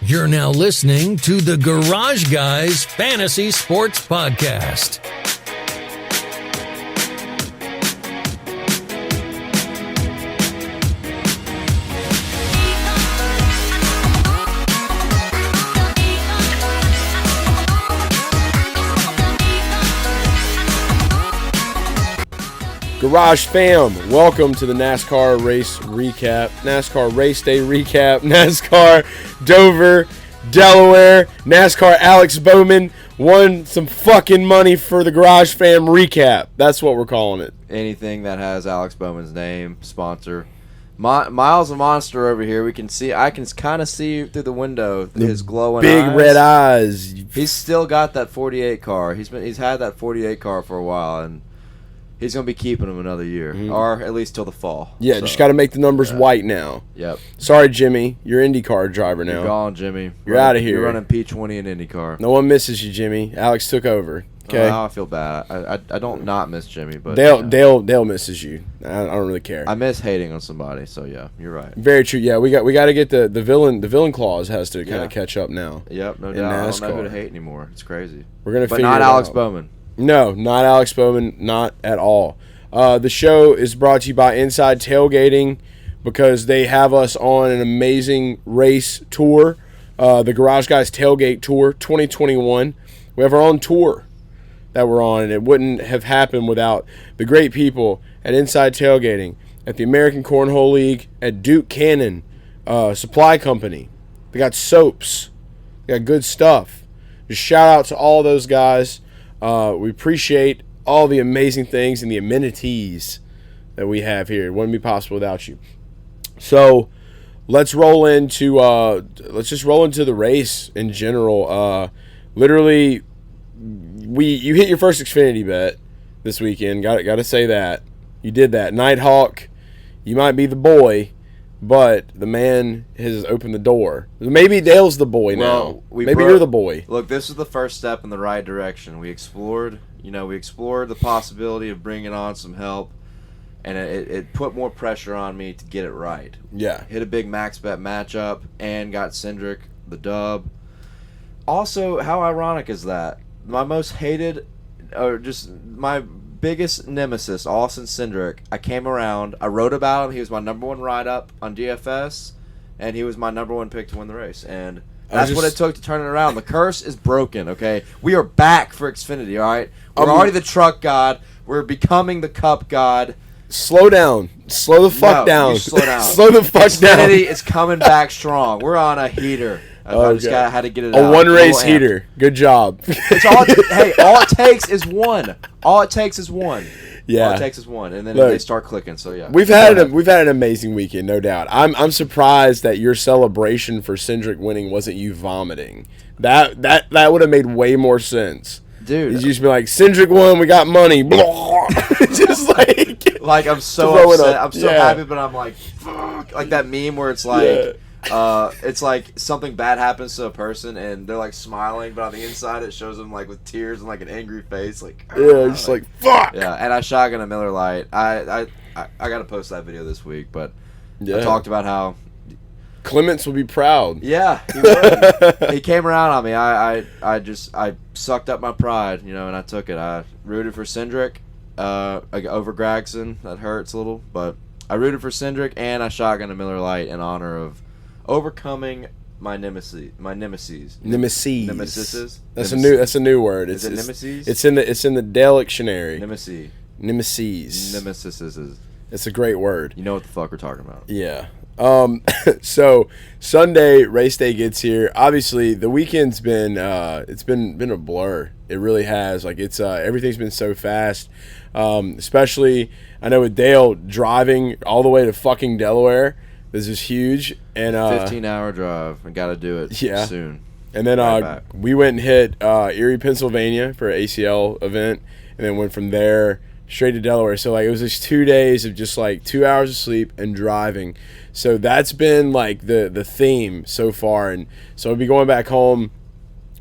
You're now listening to the Garage Guys Fantasy Sports Podcast. Garage fam, welcome to the NASCAR race recap, NASCAR race day recap, NASCAR Dover, Delaware, NASCAR Alex Bowman won some fucking money for the Garage fam recap. That's what we're calling it. Anything that has Alex Bowman's name, sponsor. Miles a monster over here. I can kind of see through the window his glowing big eyes. Red eyes. He's still got that 48 car. He's had that 48 car for a while, and he's going to be keeping him another year, or at least till the fall. Yeah, so, just got to make the numbers white now. Yep. Sorry, Jimmy. You're IndyCar driver now. You're gone, Jimmy. You're out of here. You're running P20 in IndyCar. No one misses you, Jimmy. Alex took over. Okay. Now I feel bad. I don't not miss Jimmy, but Dale misses you. I don't really care. I miss hating on somebody. So yeah, you're right. Very true. Yeah, we got to get the villain clause has to kind of catch up now. Yep, no doubt. I don't know who to hate anymore. It's crazy. We're gonna, but not Alex Bowman. No, not Alex Bowman. Not at all. The show is brought to you by Inside Tailgating because they have us on an amazing race tour, the Garage Guys Tailgate Tour 2021. We have our own tour that we're on, and it wouldn't have happened without the great people at Inside Tailgating, at the American Cornhole League, at Duke Cannon Supply Company. They got soaps. They got good stuff. Just shout out to all those guys. We appreciate all the amazing things and the amenities that we have here. It wouldn't be possible without you. So let's roll into the race in general. Literally, you hit your first Xfinity bet this weekend. Got to say that you did that. Nighthawk, you might be the boy, but the man has opened the door. Maybe Dale's the boy now. Maybe you're the boy. Look, this is the first step in the right direction. We explored the possibility of bringing on some help, and it put more pressure on me to get it right. Yeah. Hit a big max bet matchup and got Cindric the dub. Also, how ironic is that? My most hated, or just my biggest nemesis, Austin Cindric, I came around, I wrote about him, he was my number one write-up on DFS, and he was my number one pick to win the race, and that's what it took to turn it around. The curse is broken, okay? We are back for Xfinity, all right? We're already the truck god. We're becoming the cup god. Slow down. Slow the fuck down. You slow down. Slow the fuck down. Xfinity is coming back strong. We're on a heater. I just had to get it out. A one-race heater. Good job. It's all all it takes is one. All it takes is one. Yeah. All it takes is one, and then they start clicking. So yeah, we've had an amazing weekend, no doubt. I'm surprised that your celebration for Cindric winning wasn't you vomiting. That would have made way more sense, dude. You just be like, Cindric won, we got money. Just like I'm so upset. I'm so happy, but I'm like, fuck. Like that meme where it's like. Yeah. It's like something bad happens to a person and they're like smiling, but on the inside it shows them like with tears and like an angry face, like just like fuck. Yeah, and I shotgun a Miller Lite. I gotta post that video this week, but I talked about how Clements will be proud. Yeah, he would. He came around on me. I sucked up my pride, and I took it. I rooted for Cindric over Gragson. That hurts a little, but I rooted for Cindric and I shotgun a Miller Lite in honor of overcoming my nemesis. Nemesis. That's a new word. Is it nemesis? It's in the Dale dictionary. Nemesis. It's a great word. You know what the fuck we're talking about. Yeah. So Sunday race day gets here. Obviously the weekend's been it's been a blur. It really has. Like it's everything's been so fast. Especially I know with Dale driving all the way to fucking Delaware. This is huge. And 15-hour drive. I got to do it soon. And then we went and hit Erie, Pennsylvania for an ACL event, and then went from there straight to Delaware. So like it was just 2 days of just like 2 hours of sleep and driving. So that's been like the theme so far. And so I'll be going back home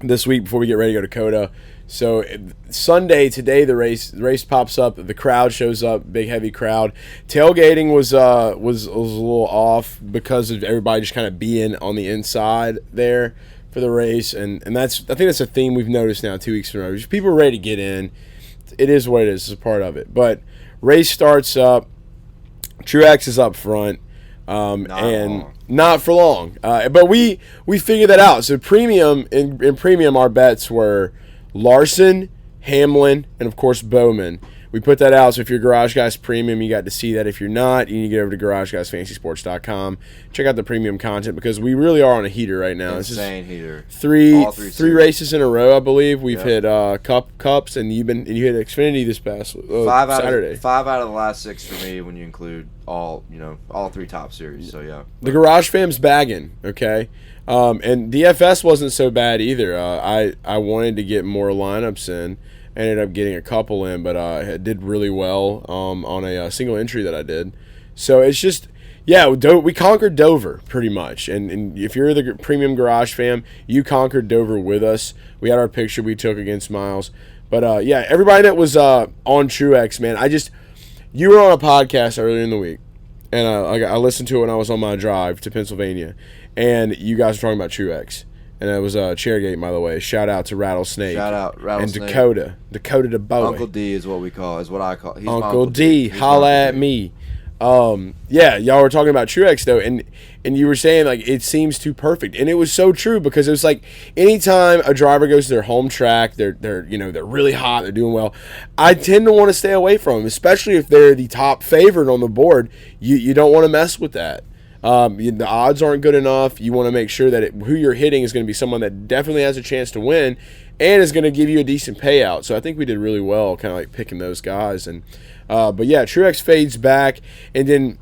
this week before we get ready to go to Coda So Sunday today the race pops up, the crowd shows up, big heavy crowd. Tailgating was a little off because of everybody just kind of being on the inside there for the race, and I think that's a theme we've noticed now 2 weeks in a row. Just people are ready to get in. It is what it is. It's a part of it. But race starts up. Truex is up front. Not for long. But we figured that out. So premium in premium, our bets were Larson, Hamlin, and of course Bowman. We put that out, so if you're Garage Guys Premium, you got to see that. If you're not, you need to get over to GarageGuysFantasySports.com. Check out the premium content because we really are on a heater right now. Insane heater. Three races in a row, I believe. We've hit cups, and you hit Xfinity this past Saturday. 5 out of the last 6 for me when you include all 3 top series. So yeah, the Garage Fam's bagging. Okay. And DFS wasn't so bad either. I wanted to get more lineups in. Ended up getting a couple in, but I did really well on a single entry that I did. So it's just, we conquered Dover pretty much. And if you're the premium Garage fam, you conquered Dover with us. We had our picture we took against Miles. But everybody that was on Truex, man, you were on a podcast earlier in the week, and I listened to it when I was on my drive to Pennsylvania, and you guys were talking about Truex. And it was Chairgate, by the way. Shout out to Rattlesnake. Shout out Rattlesnake. And Dakota the boy. Uncle D is what we call. Is what I call. He's Uncle D. Holla at me. Y'all were talking about Truex though, and you were saying like it seems too perfect, and it was so true because it was like anytime a driver goes to their home track, they're really hot, they're doing well. I tend to want to stay away from them, especially if they're the top favorite on the board. You don't want to mess with that. The odds aren't good enough. You want to make sure that who you're hitting is going to be someone that definitely has a chance to win and is going to give you a decent payout. So I think we did really well kind of like picking those guys. And Truex fades back. And then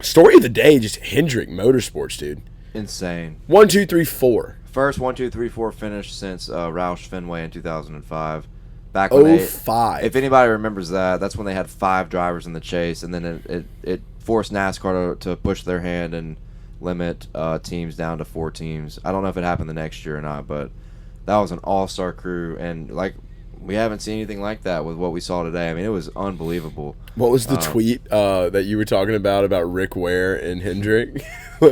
story of the day, just Hendrick Motorsports, dude. Insane. 1, 2, 3, 4. First 1, 2, 3, 4 finish since Roush Fenway in 2005. Back when 05. If anybody remembers that, that's when they had 5 drivers in the chase, and then it forced NASCAR to push their hand and limit teams down to 4 teams. I don't know if it happened the next year or not, but that was an all-star crew, and like we haven't seen anything like that with what we saw today. I mean, it was unbelievable. What was the tweet that you were talking about Rick Ware and Hendrick?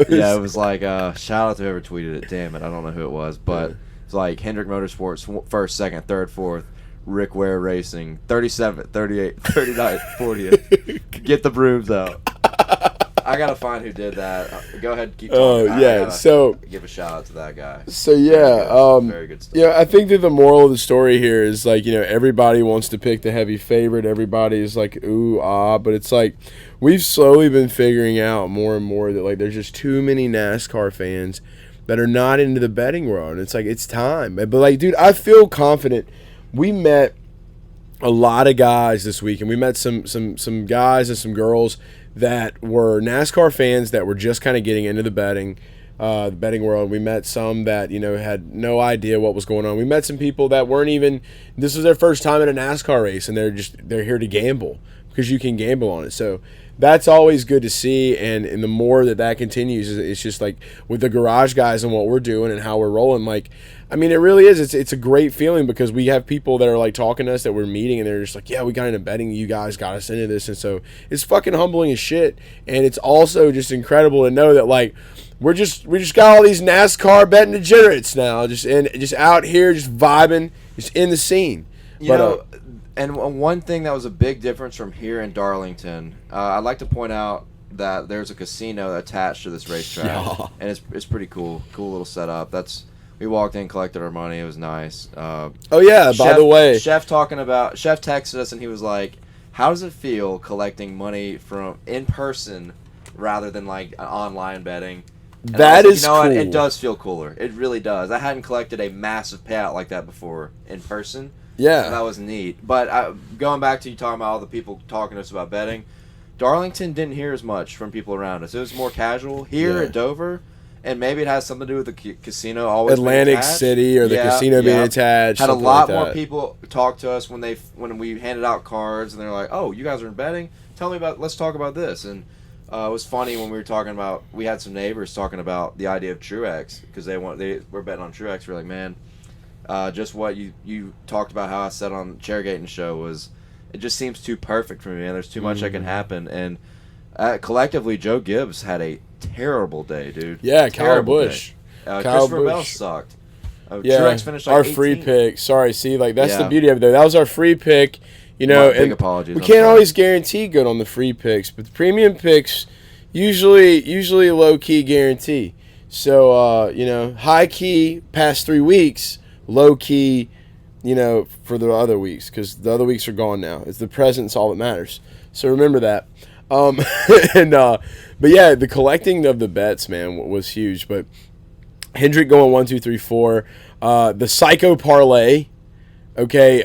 Yeah, it was like shout out to whoever tweeted it. Damn it, I don't know who it was, but it's like Hendrick Motorsports first, second, third, fourth. Rick Ware Racing 37th, 38th, 39th, 40th. Get the brooms out. I gotta find who did that. Go ahead, keep talking. So give a shout out to that guy. So very good stuff. Yeah, I think that the moral of the story here is like everybody wants to pick the heavy favorite. Everybody is like ooh but it's like we've slowly been figuring out more and more that like there's just too many NASCAR fans that are not into the betting world. And it's like it's time. But like, dude, I feel confident. We met a lot of guys this week, and we met some guys and some girls that were NASCAR fans that were just kind of getting into the betting world. We met some that had no idea what was going on. We met some people that weren't even. This was their first time at a NASCAR race, and they're here to gamble because you can gamble on it. So that's always good to see, and the more that continues, it's just like with the Garage Guys and what we're doing and how we're rolling. Like, I mean, it really is. It's a great feeling because we have people that are like talking to us that we're meeting, and they're just like, yeah, we got into betting. You guys got us into this, and so it's fucking humbling as shit. And it's also just incredible to know that like we just got all these NASCAR betting degenerates now, just out here, just vibing, just in the scene. And one thing that was a big difference from here in Darlington, I'd like to point out that there's a casino attached to this racetrack, and it's pretty cool little setup. We walked in, collected our money. It was nice. By the way, Chef texted us, and he was like, "How does it feel collecting money from in person rather than like online betting?" And that is cool. What? It does feel cooler. It really does. I hadn't collected a massive payout like that before in person. Yeah, so that was neat. But going back to you talking about all the people talking to us about betting, Darlington didn't hear as much from people around us. It was more casual here at Dover. And maybe it has something to do with the casino always Atlantic City or the casino being attached. Had a lot more people talk to us when we handed out cards, and they're like, "Oh, you guys are in betting? Let's talk about this." And it was funny when we were talking about. We had some neighbors talking about the idea of Truex because they were betting on Truex. We're like, man, Just what you talked about, how I said on Taigaiting show was, it just seems too perfect for me, man. There's too much that can happen, and collectively, Joe Gibbs had a terrible day, dude. Yeah, Kyle Terrible Busch. day. Kyle Christopher Bell Busch. sucked. Yeah, Truex finished like our 18th. free pick. Sorry, see, like that's the Yeah. beauty of it. Though. That was our free pick. You know, Big and apologies. we I'm can't sorry. always guarantee good on the free picks, but the premium picks usually low key guarantee. So you know, high key past 3 weeks, low key, you know, for the other weeks because the other weeks are gone now. It's the present's all that matters. So remember that. But yeah, the collecting of the bets, man, was huge. But Hendrick going 1, 2, 3, 4. The Psycho Parlay. Okay,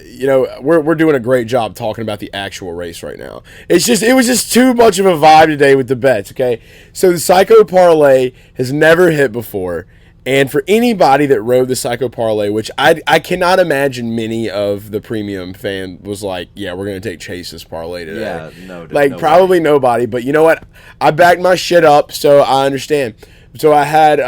you know, we're doing a great job talking about the actual race right now. It was just too much of a vibe today with the bets, okay? So the Psycho Parlay has never hit before. And for anybody that rode the Psycho Parlay, which I cannot imagine many of the premium fan was like, yeah, we're going to take Chase's parlay today. Yeah, no, like nobody. probably nobody. But you know what? I backed my shit up, so I understand. So I had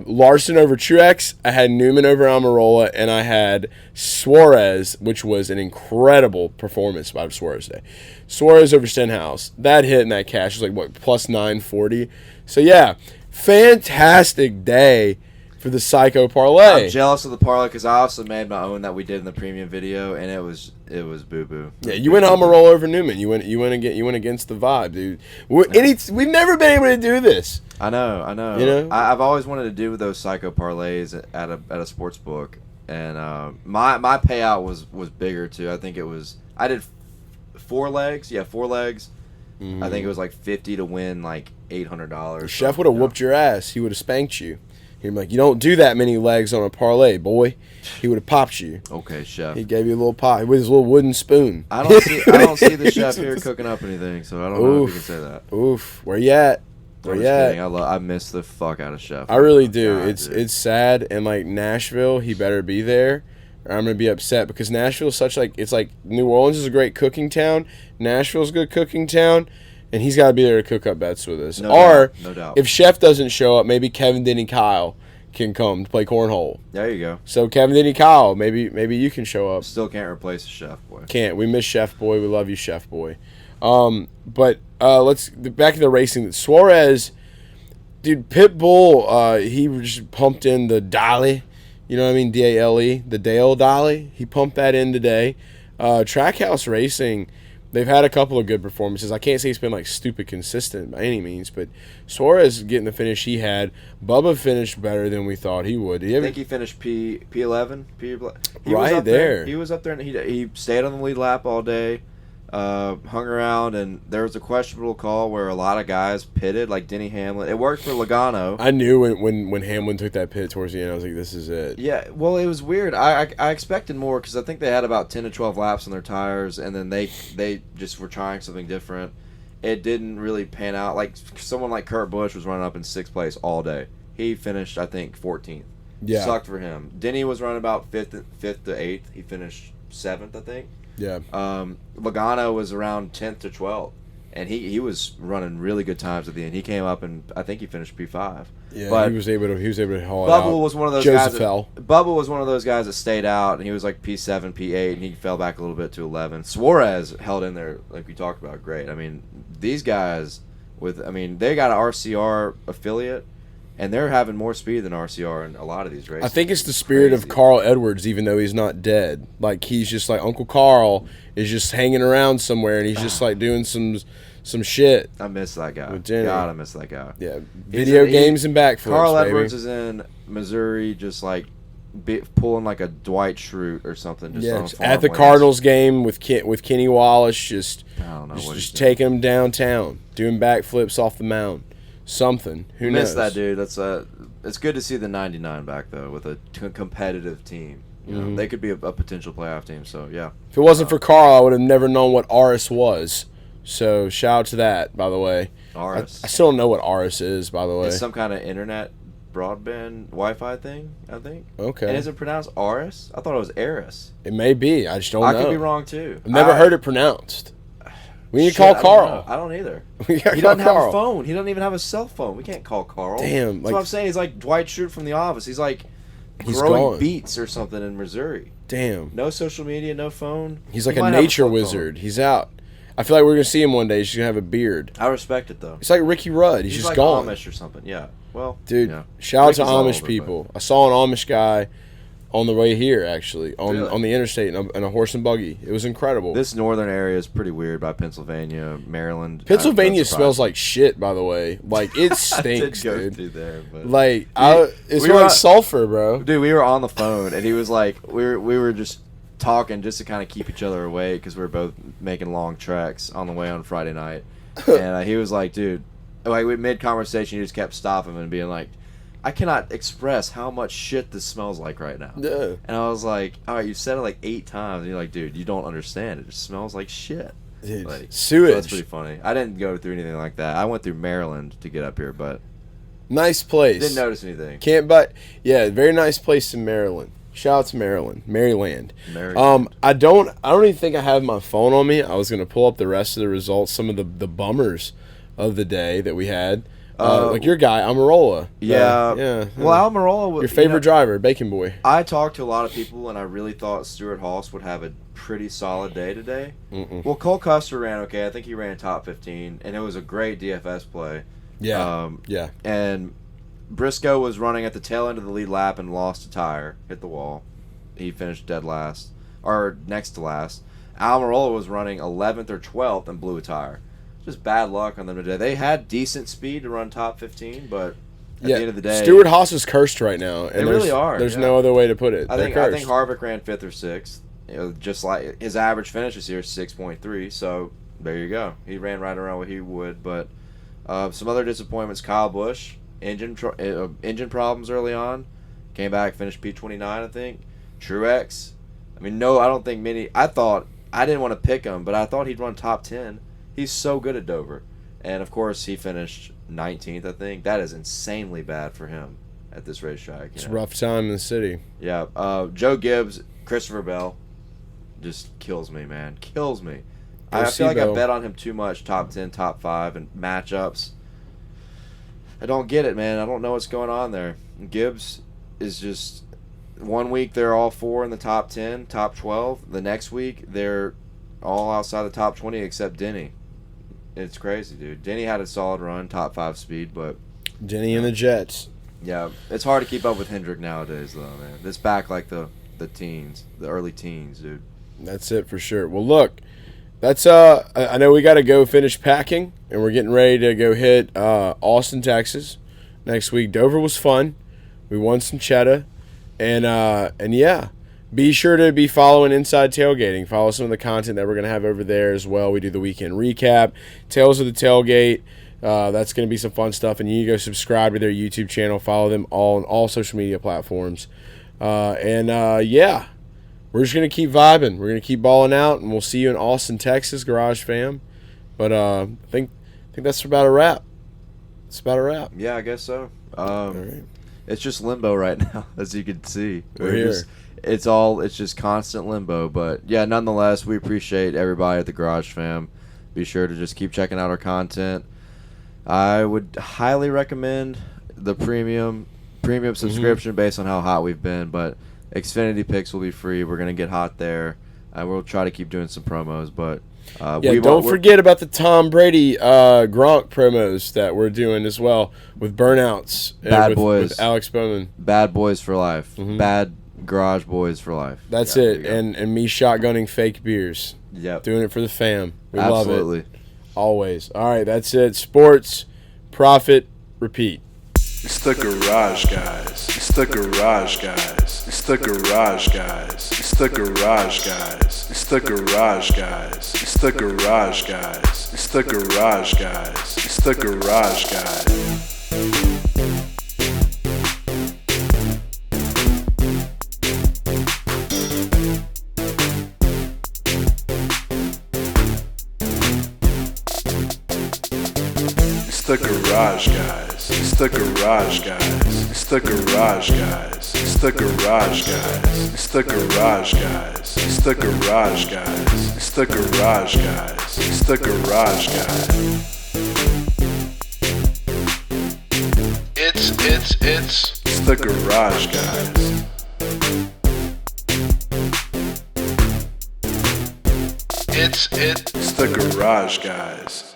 Larson over Truex, I had Newman over Almirola, and I had Suarez, which was an incredible performance by Suarez today. Suarez over Stenhouse. That hit in that cash was like, what, plus 940? So, yeah, fantastic day for the Psycho Parlay. I'm jealous of the parlay because I also made my own that we did in the premium video, and it was boo boo. Yeah, you went Almirola over Newman. You went against the vibe, dude. We've never been able to do this. I know. You know? I've always wanted to do those psycho parlays at a sports book, and my payout was bigger too. I think I did 4 legs. Yeah, 4 legs. Mm-hmm. I think it was like 50 to win like $800. Chef would have whooped your ass. He would have spanked you. He'd be like, you don't do that many legs on a parlay, boy. He would have popped you. Okay, chef. He gave you a little pop with his little wooden spoon. I don't see the chef here cooking up anything, so I don't know if you can say that. Oof. Where you at? I'm just kidding. I miss the fuck out of Chef. I really do. God, it's sad, and like Nashville, he better be there, or I'm gonna be upset because Nashville's such like it's like New Orleans is a great cooking town, Nashville's a good cooking town, and he's got to be there to cook up bets with us. No doubt. If Chef doesn't show up, maybe Kevin, Denny, Kyle can come to play cornhole. There you go. So Kevin, Denny, Kyle, maybe you can show up. Still can't replace the Chef boy. Can't. We miss Chef Boy. We love you, Chef Boy. But let's back to the racing. Suarez, dude, Pitbull, he just pumped in the Dolly. You know what I mean? DALE, the Dale Dolly. He pumped that in today. Trackhouse Racing, they've had a couple of good performances. I can't say he's been like stupid consistent by any means, but Suarez getting the finish he had. Bubba finished better than we thought he would. I think he finished P11. He right was up there. He was up there, and he stayed on the lead lap all day. Hung around, and there was a questionable call where a lot of guys pitted, like Denny Hamlin. It worked for Logano. I knew when Hamlin took that pit towards the end, I was like, this is it. Yeah, well, it was weird. I expected more because I think they had about 10 to 12 laps on their tires, and then they just were trying something different. It didn't really pan out. Like someone like Kurt Busch was running up in 6th place all day. He finished, I think, 14th. Yeah. Sucked for him. Denny was running about 5th to 8th. He finished 7th, I think. Yeah. Logano was around 10th to 12th, and he was running really good times at the end. He came up and I think he finished P5. Yeah, but he was able to haul it out. Bubba was one of those Joseph guys. fell. Bubba was one of those guys that stayed out, and he was like P7, P8, and he fell back a little bit to 11. Suarez held in there, like we talked about, great. I mean, these guys they got an RCR affiliate. And they're having more speed than RCR in a lot of these races. I think it's the spirit of Carl Edwards, even though he's not dead. Like he's just like Uncle Carl is just hanging around somewhere, and he's just like doing some shit. I miss that guy. With Jenny. God, I miss that guy. Yeah, video games and backflips. Carl baby. Edwards is in Missouri, just like pulling like a Dwight Schrute or something. Just on at the farmlands. Cardinals game with Kenny Wallace, just taking him downtown, doing backflips off the mound. Something. Who knows? Miss that dude. That's it's good to see the 99 back though with a competitive team. You know, they could be a potential playoff team. So yeah. If it wasn't for Carl, I would have never known what Aris was. So shout out to that, by the way. Aris. I still don't know what Aris is, by the way. It's some kind of internet broadband Wi-Fi thing, I think. Okay. And is it pronounced Aris? I thought it was Eris. It may be. I just don't know. I could be wrong too. I've never heard it pronounced. We need to Shit, call Carl. I don't either. He doesn't have a phone. He doesn't even have a cell phone. We can't call Carl. Damn. That's what I'm saying. He's like Dwight Schrute from The Office. He's like growing gone. beets or something in Missouri. Damn. No social media, no phone. He's like He a might have nature flip wizard. phone. He's out. I feel like we're going to see him one day. He's just going to have a beard. I respect it, though. It's like Ricky Rudd. He's just like gone. Amish or something, yeah. Well, Dude, yeah. shout out to Ricky's all Amish over, people. I saw an Amish guy on the way here, actually, Really? on the interstate in a horse and buggy. It was incredible. This northern area is pretty weird by Pennsylvania, Maryland. Pennsylvania That surprised smells me. like shit, by the way. Like, it I stinks, did go dude. through there, but Like, it we smells were like sulfur, bro. dude, we were on the phone, and he was like, we were just talking just to kind of keep each other awake because we were both making long treks on the way on Friday night, and he was like, dude, like we mid conversation, he just kept stopping him and being like, I cannot express how much shit this smells like right now. Yeah. And I was like, all right, you said it like 8 times, and you're like, dude, you don't understand. It just smells like shit. Dude, Like, sewage. so that's pretty funny. I didn't go through anything like that. I went through Maryland to get up here, but Nice place. didn't notice anything. Yeah, very nice place in Maryland. Shout out to Maryland. Maryland. Maryland. I don't even think I have my phone on me. I was going to pull up the rest of the results, some of the bummers of the day that we had. Like your guy, Amarola. Yeah. Yeah. Well, Almirola was Your favorite driver, Bacon Boy. I talked to a lot of people, and I really thought Stuart Haas would have a pretty solid day today. Mm-mm. Well, Cole Custer ran okay. I think he ran top 15, and it was a great DFS play. Yeah. Yeah. And Briscoe was running at the tail end of the lead lap and lost a tire, hit the wall. He finished dead last, or next to last. Almirola was running 11th or 12th and blew a tire. Just bad luck on them today. They had decent speed to run top 15, but at the end of the day, Stuart Haas is cursed right now. And They really are, There's yeah. no other way to put it. I They're think cursed. Harvick ran 5th or 6th. You know, just like his average finish this year is 6.3. So there you go. He ran right around what he would. But some other disappointments: Kyle Busch, engine problems early on, came back, finished P29, I think. Truex. I mean, no, I don't think many. I didn't want to pick him, but I thought he'd run top 10. He's so good at Dover. And, of course, he finished 19th, I think. That is insanely bad for him at this racetrack. It's a rough time in the city. Yeah. Joe Gibbs, Christopher Bell, just kills me, man. Kills me. I feel like I bet on him too much, top 10, top 5, and matchups. I don't get it, man. I don't know what's going on there. Gibbs is just... One week they're all 4 in the top 10, top 12. The next week they're all outside the top 20 except Denny. It's crazy, dude. Denny had a solid run, top 5 speed, but... Denny and the Jets. Yeah, it's hard to keep up with Hendrick nowadays, though, man. This back like the teens, the early teens, dude. That's it for sure. Well, look, that's I know we got to go finish packing, and we're getting ready to go hit Austin, Texas next week. Dover was fun. We won some cheddar, and yeah, be sure to be following Inside Tailgating. Follow some of the content that we're gonna have over there as well. We do the weekend recap, Tales of the Tailgate. That's going to be some fun stuff, and you go subscribe to their YouTube channel. Follow them all on all social media platforms. Yeah, we're just going to keep vibing. We're going to keep balling out, and we'll see you in Austin, Texas, Garage Fam. But I think that's about a wrap. It's about a wrap. Yeah, I guess so. All right. It's just limbo right now, as you can see. We're here. It's just constant limbo. But yeah, nonetheless, we appreciate everybody at the Garage Fam. Be sure to just keep checking out our content. I would highly recommend the premium subscription based on how hot we've been, but Xfinity picks will be free. We're going to get hot there. We'll try to keep doing some promos, but don't forget about the Tom Brady Gronk promos that we're doing as well with Burnouts. Boys. With Alex Bowman. Bad Boys for life. Mm-hmm. Bad Garage Boys for life. That's it. And me shotgunning fake beers. Yep. Doing it for the fam. We Absolutely. love it. Always. All right, that's it. Sports, profit, repeat. It's the Garage Guys. It's the Garage Guys. It's the Garage Guys. It's the Garage Guys. It's the Garage Guys. It's the Garage Guys. It's the Garage Guys. It's the Garage Guys. It's the Garage Guys. It's the Garage Guys. It's the Garage Guys. It's the Garage Guys. It's the Garage Guys. It's the Garage Guys. It's the Garage Guys. It's the Garage Guys. It's the Garage Guys. It's the Garage Guys.